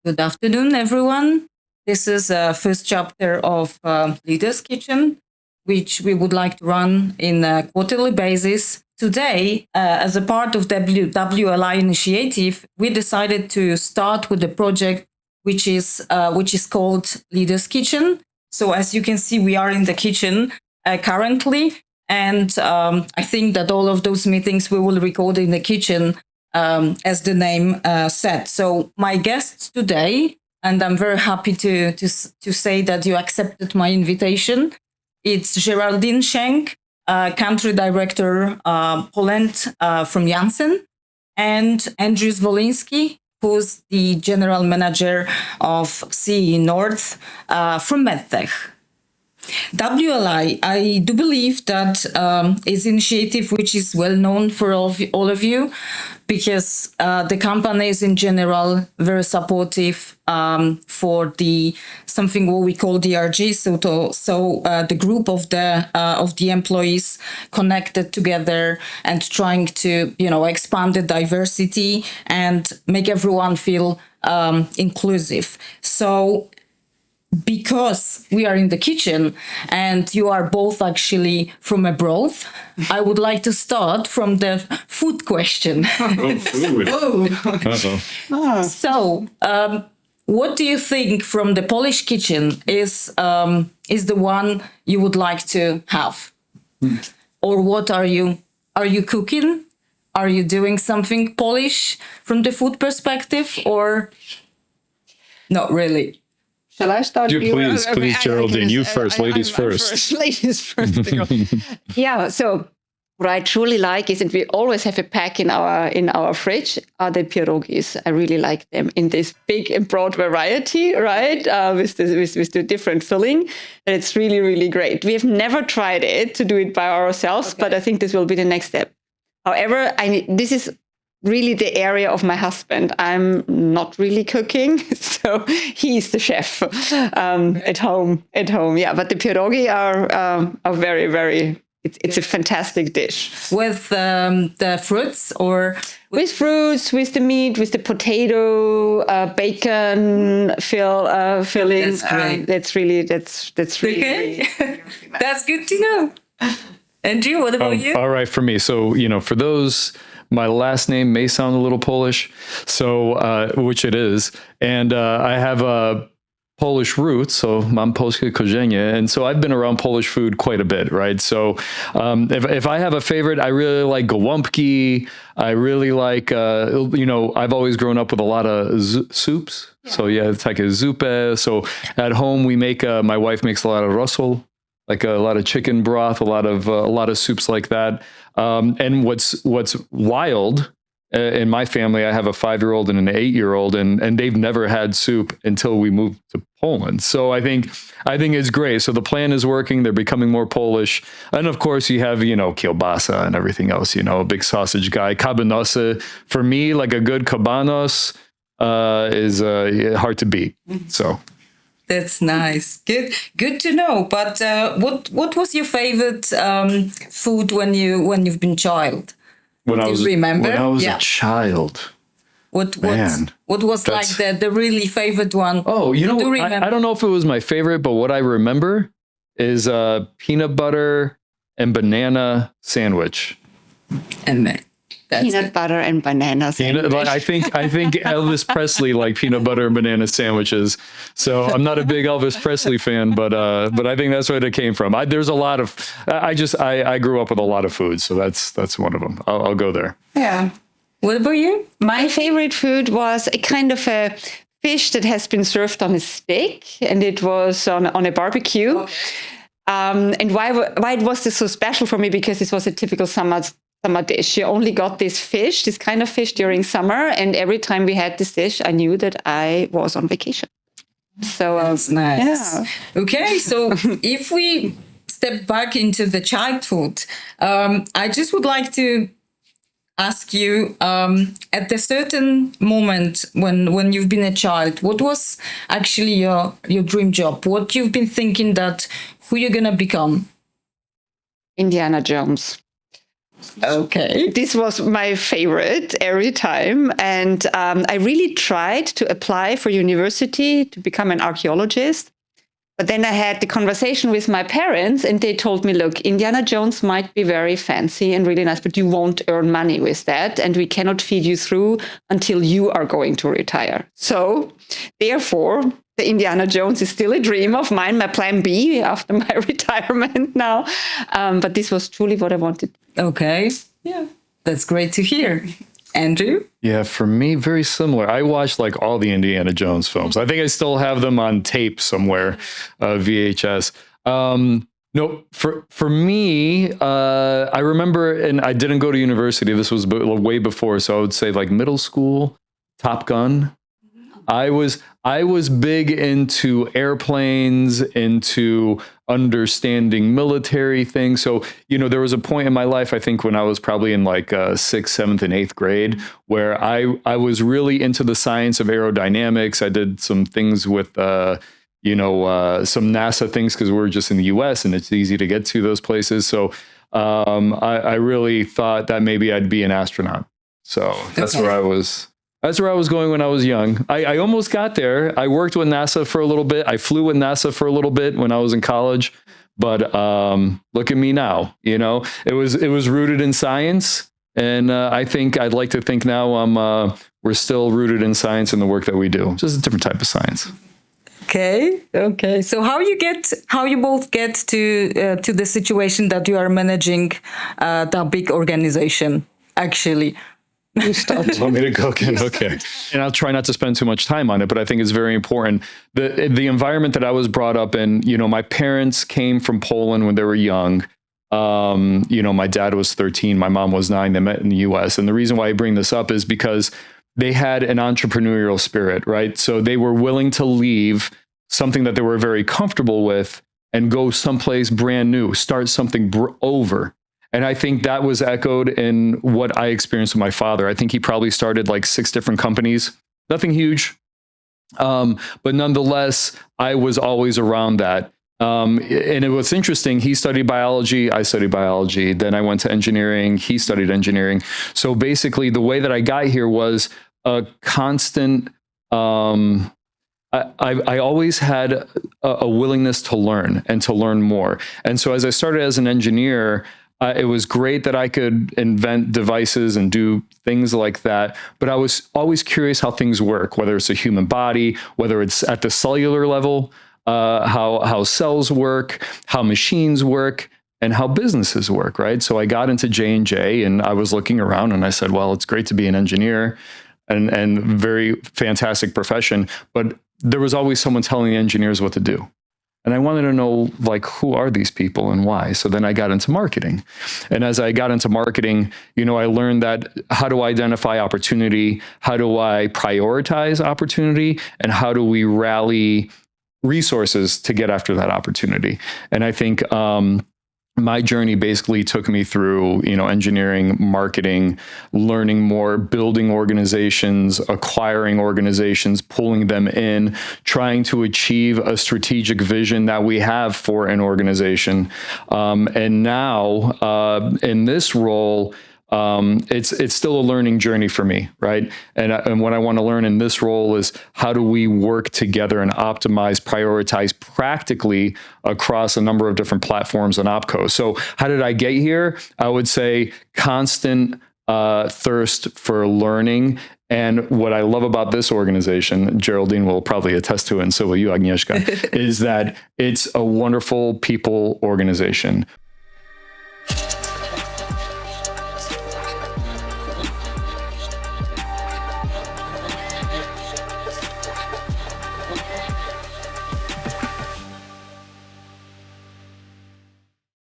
Good afternoon, everyone. This is the first chapter of Leaders Kitchen, which we would like to run in a quarterly basis. Today, as a part of WLI initiative, we decided to start with a project which is called Leaders Kitchen. So as you can see, we are in the kitchen currently, and I think that all of those meetings we will record in the kitchen, as the name said. So my guests today, and I'm very happy to say that you accepted my invitation. It's Geraldine Schenk, country director Poland from Janssen, and Andrew Zwolinski, who's the general manager of CE North from MedTech. WLI, I do believe that is an initiative which is well known for all of you, because the company is in general very supportive for the something what we call DRG, so the group of the employees connected together and trying to expand the diversity and make everyone feel inclusive. So, because we are in the kitchen and you are both actually from abroad, I would like to start from the food question. So, what do you think from the Polish kitchen is the one you would like to have? Or what are you cooking? Are you doing something Polish from the food perspective, or not really? Shall I start? Please, Geraldine, you first. Ladies first. Ladies first. Yeah. So what I truly like is that we always have a pack in our fridge are the pierogis. I really like them in this big and broad variety, right? With the different filling. And it's really, really great. We have never tried it to do it by ourselves, but I think this will be the next step. However, this is really the area of my husband. I'm not really cooking, so he's the chef at home. Yeah, but the pierogi are very, very. It's a fantastic dish with the fruits or with fruits, with the meat, with the potato, bacon filling. That's great. That's really. Okay. That's good to know. Andrew, what about you? All right, for me. So for those. My last name may sound a little Polish, so which it is, and I have Polish roots, so mam polskie korzenie, and so I've been around Polish food quite a bit, right? So if I have a favorite, I really like gołąbki. I really like, I've always grown up with a lot of soups. Yeah. So yeah, it's like a zupe. So at home we make, my wife makes a lot of rosol, like a lot of chicken broth, a lot of soups like that. And what's wild in my family, I have a 5-year-old and an 8-year-old, and they've never had soup until we moved to Poland. So I think it's great. So the plan is working. They're becoming more Polish, and of course you have kielbasa and everything else. A big sausage guy. Kabanosy for me, like a good kabanos is hard to beat. So. That's nice. Good to know. But what was your favorite food when you've been child? When I was a child. What was like the really favorite one? Oh, I don't know if it was my favorite, but what I remember is peanut butter and banana sandwich. And peanut butter and banana sandwich. I think Elvis Presley liked peanut butter and banana sandwiches. So I'm not a big Elvis Presley fan, but I think that's where it came from. There's a lot of. I grew up with a lot of food, so that's one of them. I'll go there. Yeah. What about you? My favorite food was a kind of a fish that has been served on a stick, and it was on a barbecue. Okay. And why was this so special for me? Because this was a typical summer dish. You only got this kind of fish during summer, and every time we had this dish, I knew that I was on vacation. So that's nice. Yeah. Okay, so if we step back into the childhood, I just would like to ask you, at a certain moment when you've been a child, what was actually your dream job? What you've been thinking that who you're gonna become? Indiana Jones. Okay. This was my favorite every time. And I really tried to apply for university to become an archaeologist. But then I had the conversation with my parents and they told me, look, Indiana Jones might be very fancy and really nice, but you won't earn money with that. And we cannot feed you through until you are going to retire. So therefore, the Indiana Jones is still a dream of mine, my plan B after my retirement now. But this was truly what I wanted. Okay. Yeah. That's great to hear. Andrew? Yeah, for me, very similar. I watched like all the Indiana Jones films. I think I still have them on tape somewhere, VHS. No, for me, I remember, and I didn't go to university. This was way before, so I would say like middle school, Top Gun. I was big into airplanes, into understanding military things. So, there was a point in my life, I think when I was probably in like 6th, 7th, and 8th grade, where I was really into the science of aerodynamics. I did some things with, some NASA things because we're just in the US and it's easy to get to those places. So I really thought that maybe I'd be an astronaut. So that's where I was. That's where I was going when I was young. I almost got there. I worked with NASA for a little bit. I flew with NASA for a little bit when I was in college. But look at me now. It was rooted in science, and I'd like to think now we're still rooted in science in the work that we do. Just a different type of science. Okay. So how you both get to the situation that you are managing that big organization? Actually. You start. Want me to go again? Okay. And I'll try not to spend too much time on it, but I think it's very important. The environment that I was brought up in, my parents came from Poland when they were young. My dad was 13, my mom was 9. They met in the US. And the reason why I bring this up is because they had an entrepreneurial spirit, right? So they were willing to leave something that they were very comfortable with and go someplace brand new, start something over. And I think that was echoed in what I experienced with my father. I think he probably started like 6 different companies, nothing huge. But nonetheless, I was always around that. And what's interesting, he studied biology, I studied biology. Then I went to engineering, he studied engineering. So basically the way that I got here was a constant, I always had a willingness to learn and to learn more. And so as I started as an engineer, it was great that I could invent devices and do things like that. But I was always curious how things work, whether it's a human body, whether it's at the cellular level, how cells work, how machines work, and how businesses work, right? So I got into J&J and I was looking around and I said, well, it's great to be an engineer and very fantastic profession. But there was always someone telling the engineers what to do. And I wanted to know, like, who are these people and why? So then I got into marketing. And as I got into marketing, I learned that how to identify opportunity, how do I prioritize opportunity, and how do we rally resources to get after that opportunity? And I think my journey basically took me through, engineering, marketing, learning more, building organizations, acquiring organizations, pulling them in, trying to achieve a strategic vision that we have for an organization. And now in this role, it's still a learning journey for me, right? And what I want to learn in this role is how do we work together and optimize, prioritize practically across a number of different platforms and opcos. So how did I get here? I would say constant thirst for learning. And what I love about this organization, Geraldine will probably attest to it, and so will you, Agnieszka, is that it's a wonderful people organization.